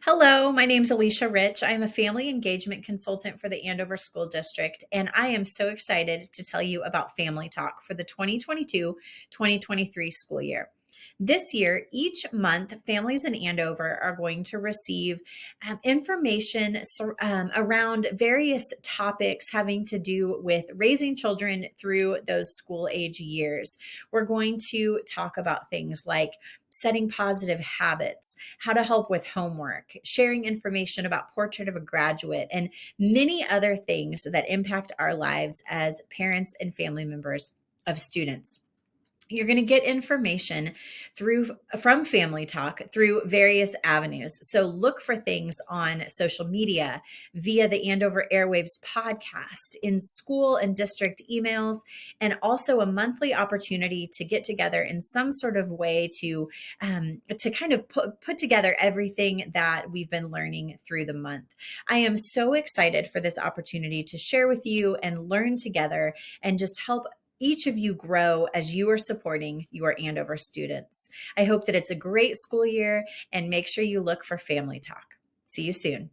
Hello, my name's Alysia Rich. I'm a family engagement consultant for the Andover School District, and I am so excited to tell you about Family Talk for the 2022-2023 school year. This year, each month, families in Andover are going to receive information around various topics having to do with raising children through those school age years. We're going to talk about things like setting positive habits, how to help with homework, sharing information about Portrait of a Graduate, and many other things that impact our lives as parents and family members of students. You're going to get information from Family Talk through various avenues. So look for things on social media, via the Andover Airwaves podcast, in school and district emails, and also a monthly opportunity to get together in some sort of way to kind of put together everything that we've been learning through the month. I am so excited for this opportunity to share with you and learn together and just help each of you grow as you are supporting your Andover students. I hope that it's a great school year, and make sure you look for Family Talk. See you soon.